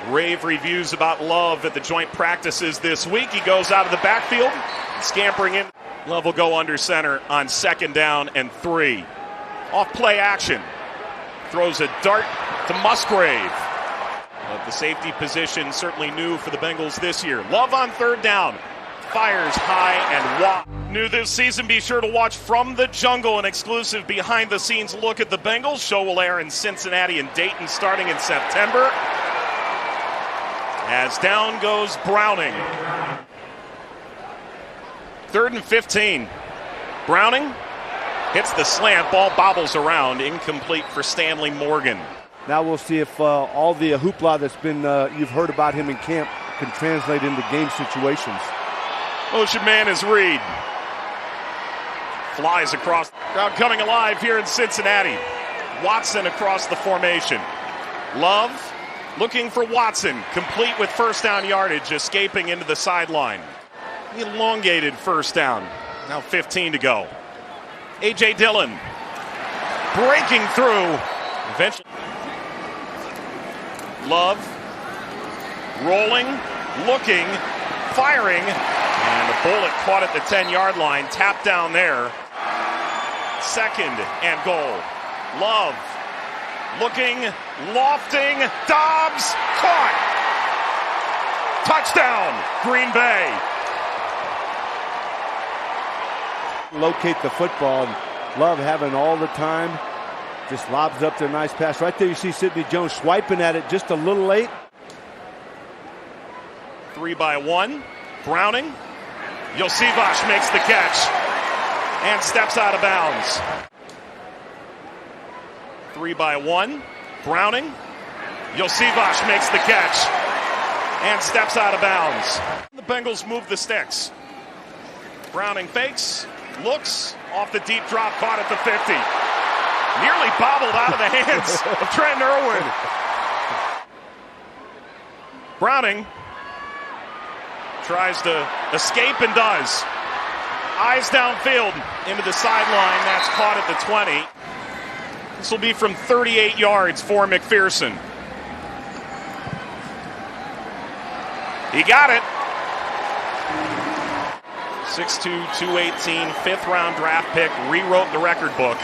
Rave reviews about Love at the joint practices this week. He goes out of the backfield, scampering in. Love will go under center on 2nd down and 3. Off play action. Throws a dart to Musgrave. But the safety position certainly new for the Bengals this year. Love on 3rd down. Fires high and wide. New this season, be sure to watch From the Jungle, an exclusive behind-the-scenes look at the Bengals. Show will air in Cincinnati and Dayton starting in September. As down goes Browning. 3rd and 15. Browning hits the slant. Ball bobbles around. Incomplete for Stanley Morgan. Now we'll see if all the hoopla that's been you've heard about him in camp can translate into game situations. Motion man is Reed. Flies across. Crowd coming alive here in Cincinnati. Watson across the formation. Love looking for Watson. Complete with 1st down yardage. Escaping into the sideline. Elongated 1st down. Now 15 to go. A.J. Dillon breaking through. Eventually. Love rolling, looking, firing. And the bullet caught at the 10-yard line. Tap down there. 2nd and goal. Love looking, lofting. Dobbs caught. Touchdown, Green Bay. Locate the football. Love having all the time. Just lobs up there, nice pass. Right there you see Sidney Jones swiping at it just a little late. 3-by-1. Browning. Yosivas makes the catch and steps out of bounds. 3-by-1. Browning. Yosivas makes the catch and steps out of bounds. The Bengals move the sticks. Browning fakes, looks, off the deep drop, caught at the 50. Nearly bobbled out of the hands of Trent Irwin. Browning tries to escape and does. Eyes downfield into the sideline. That's caught at the 20. This will be from 38 yards for McPherson. He got it. 6'2", 218, 5th-round draft pick, rewrote the record book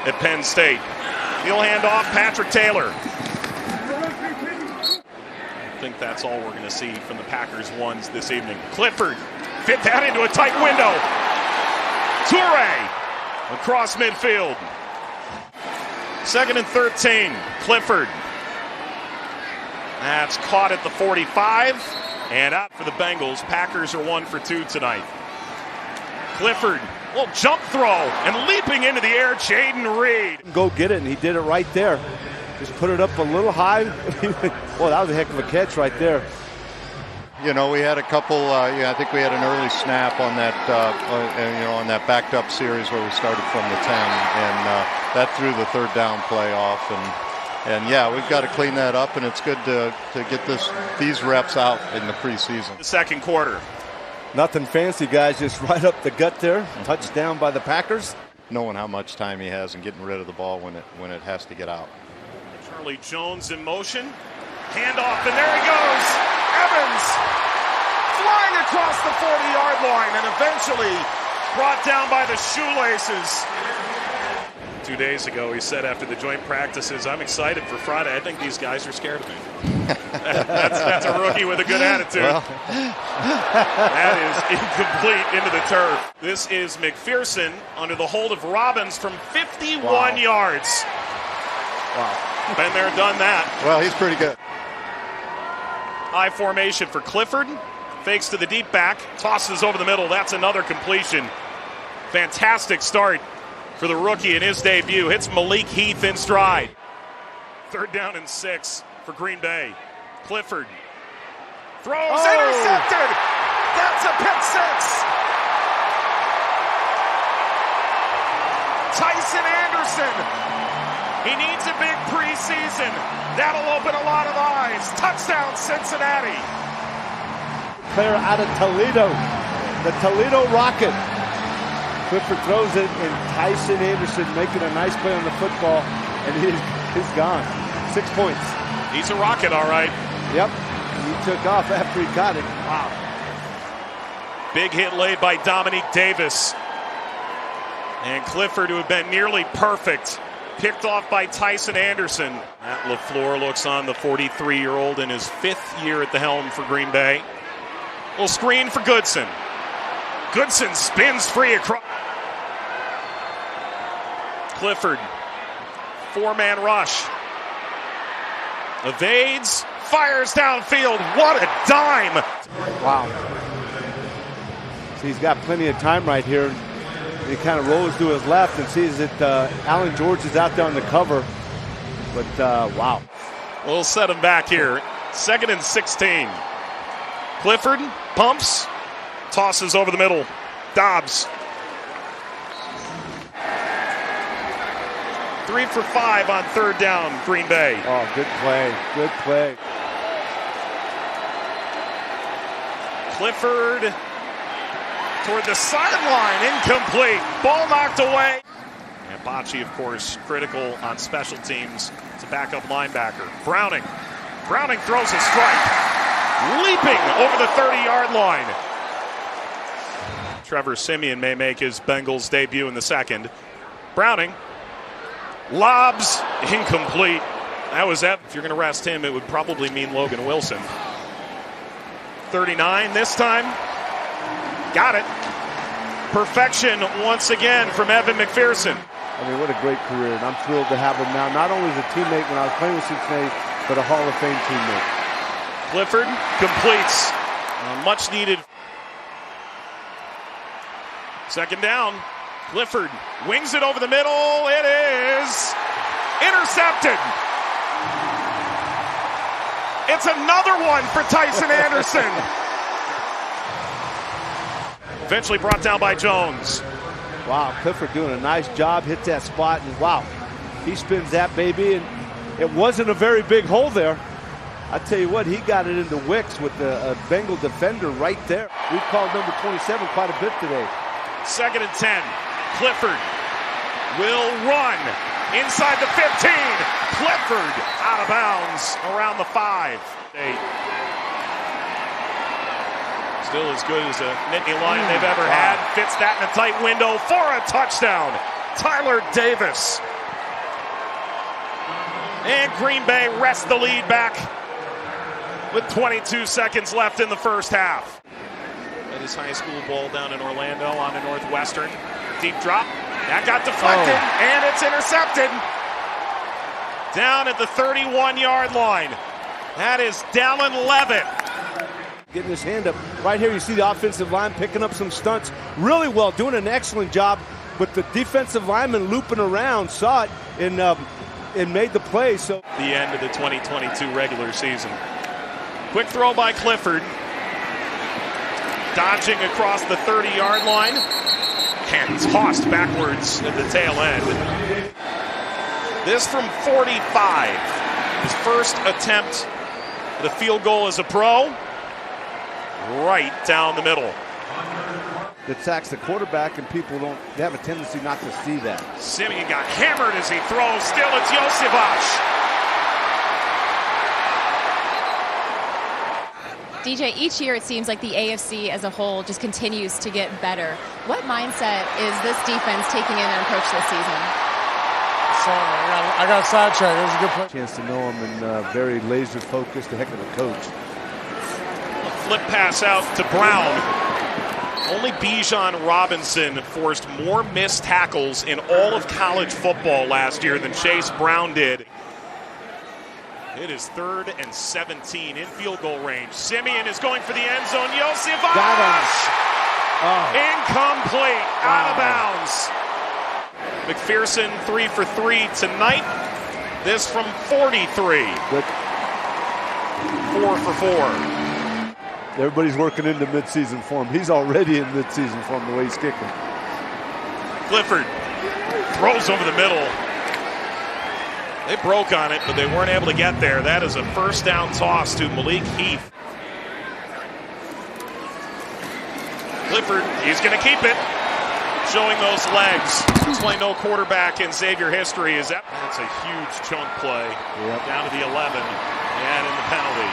at Penn State. He'll hand off Patrick Taylor. I think that's all we're going to see from the Packers ones this evening. Clifford fit that into a tight window. Toure across midfield. 2nd and 13. Clifford. That's caught at the 45 and out for the Bengals. Packers are 1 for 2 tonight. Clifford, little jump throw, and leaping into the air, Jaden Reed. Go get it, and he did it right there. Just put it up a little high. Well, that was a heck of a catch right there. You know, we had a couple. I think we had an early snap on that. On that backed up series where we started from the 10, and that threw the 3rd down play off. And yeah, we've got to clean that up, and it's good to get these reps out in the preseason. The 2nd quarter. Nothing fancy, guys. Just right up the gut there. Touchdown by the Packers. Knowing how much time he has and getting rid of the ball when it has to get out. Charlie Jones in motion. Handoff, and there he goes. Evans flying across the 40-yard line and eventually brought down by the shoelaces. 2 days ago, he said after the joint practices, "I'm excited for Friday. I think these guys are scared of me." that's a rookie with a good attitude. Well. That is incomplete into the turf. This is McPherson under the hold of Robbins from 51 yards. Wow. Been there, done that. Well, he's pretty good. High formation for Clifford. Fakes to the deep back. Tosses over the middle. That's another completion. Fantastic start for the rookie in his debut. Hits Malik Heath in stride. 3rd down and 6 for Green Bay. Clifford throws, intercepted. That's a pick 6. Tyson Anderson. He needs a big preseason. That'll open a lot of eyes. Touchdown, Cincinnati. Player out of Toledo. The Toledo Rocket. Clifford throws it, and Tyson Anderson making a nice play on the football, and he's gone. 6 points. He's a rocket, all right. Yep. He took off after he got it. Wow. Big hit laid by Dominique Davis. And Clifford, who had been nearly perfect, picked off by Tyson Anderson. Matt LaFleur looks on the 43-year-old in his 5th year at the helm for Green Bay. Little screen for Goodson. Goodson spins free across. Clifford, 4-man rush. Evades, fires downfield. What a dime! Wow. So he's got plenty of time right here. He kind of rolls to his left and sees that Allen George is out there on the cover. But, wow. We'll set him back here. 2nd and 16. Clifford pumps, tosses over the middle. Dobbs. 3 for 5 on 3rd down, Green Bay. Oh, good play. Good play. Clifford toward the sideline, incomplete. Ball knocked away. And Bocce, of course, critical on special teams. It's a backup linebacker. Browning throws a strike. Leaping over the 30-yard line. Trevor Siemian may make his Bengals debut in the 2nd. Browning lobs, incomplete. That was that. If you're going to rest him, it would probably mean Logan Wilson. 39 this time. Got it. Perfection once again from Evan McPherson. I mean, what a great career, and I'm thrilled to have him now, not only as a teammate when I was playing with Cincinnati, but a Hall of Fame teammate. Clifford completes. Much needed. 2nd down. Clifford wings it over the middle. It is intercepted. It's another one for Tyson Anderson. Eventually brought down by Jones. Wow, Clifford doing a nice job, hits that spot, and wow, he spins that baby, and it wasn't a very big hole there. I tell you what, he got it into Wicks with a Bengal defender right there. We've called number 27 quite a bit today. 2nd and 10. Clifford will run inside the 15. Clifford out of bounds around the 5. 8. Still as good as a Nittany Lion they've ever had. Fits that in a tight window for a touchdown. Tyler Davis. And Green Bay rests the lead back with 22 seconds left in the 1st half. At his high school ball down in Orlando on to Northwestern. Deep drop. That got deflected, and it's intercepted. Down at the 31-yard line. That is Dallin Levitt. Getting his hand up. Right here you see the offensive line picking up some stunts really well, doing an excellent job, but the defensive lineman looping around saw it and made the play. So the end of the 2022 regular season. Quick throw by Clifford. Dodging across the 30-yard line. And tossed backwards at the tail end. This from 45. His first attempt at a field goal as a pro. Right down the middle. That sacks the quarterback, and people they have a tendency not to see that. Siemian got hammered as he throws. Still it's Josevich. DJ, each year it seems like the AFC as a whole just continues to get better. What mindset is this defense taking in their approach this season? Sorry, I got sidetracked. It was a good play. Chance to know him and very laser focused, a heck of a coach. A flip pass out to Brown. Only Bijan Robinson forced more missed tackles in all of college football last year than Chase Brown did. It is 3rd and 17 in field goal range. Siemian is going for the end zone. Josevich! Got him. Oh. Incomplete. Wow. Out of bounds. McPherson 3 for 3 tonight. This from 43. Good. 4 for 4. Everybody's working into midseason form. He's already in midseason form the way he's kicking. Clifford throws over the middle. They broke on it, but they weren't able to get there. That is a 1st down toss to Malik Heath. Clifford, he's going to keep it. Showing those legs. It's like no quarterback in Xavier history is that. That's a huge chunk play. Down to the 11 and in the penalty.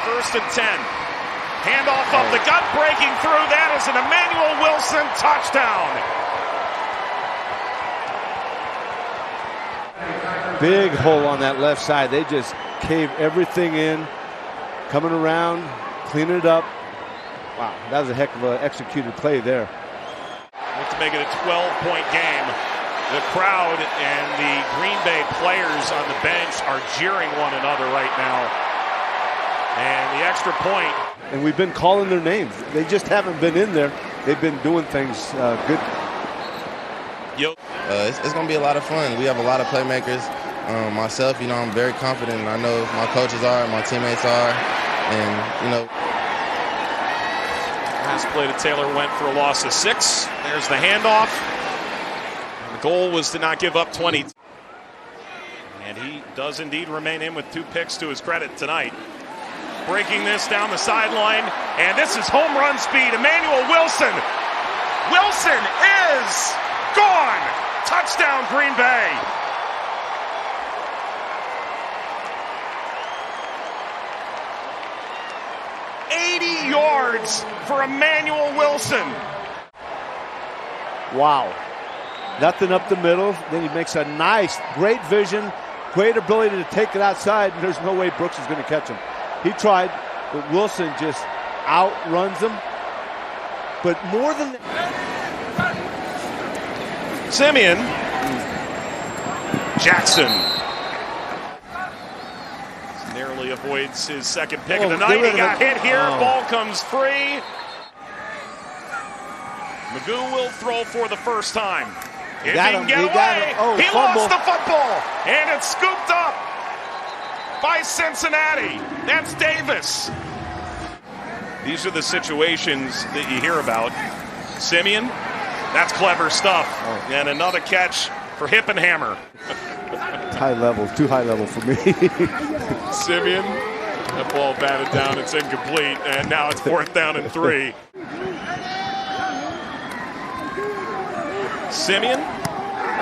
1st and 10. Handoff up the gut, breaking through. That is an Emmanuel Wilson touchdown. Big hole on that left side. They just cave everything in, coming around, cleaning it up. Wow, that was a heck of an executed play there. To make it a 12-point game. The crowd and the Green Bay players on the bench are jeering one another right now. And the extra point. And we've been calling their names. They just haven't been in there. They've been doing things good. It's going to be a lot of fun. We have a lot of playmakers. Myself, I'm very confident. I know my coaches are, my teammates are. And, Last play to Taylor went for a loss of 6. There's the handoff. The goal was to not give up 20. And he does indeed remain in with 2 picks to his credit tonight. Breaking this down the sideline, and this is home run speed. Emmanuel Wilson. Wilson is gone. Touchdown, Green Bay. Yards for Emmanuel Wilson. Wow. Nothing up the middle. Then he makes a nice, great vision, great ability to take it outside, and there's no way Brooks is going to catch him. He tried, but Wilson just outruns him. But more than Simeon. Jackson. Narrowly avoids his second pick of the night. He got hit here. Ball comes free. Magoo will throw for the first time. If he can get away, he lost the football. And it's scooped up by Cincinnati. That's Davis. These are the situations that you hear about. Simeon, that's clever stuff. And another catch for Hippenhammer. High level, too high level for me. Simeon, that ball batted down, it's incomplete, and now it's 4th down and 3. Simeon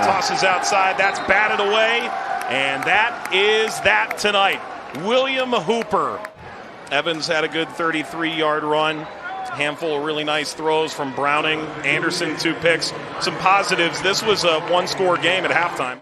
tosses outside, that's batted away, and that is that tonight. William Hooper. Evans had a good 33-yard run. Handful of really nice throws from Browning. Anderson, 2 picks. Some positives. This was a 1-score game at halftime.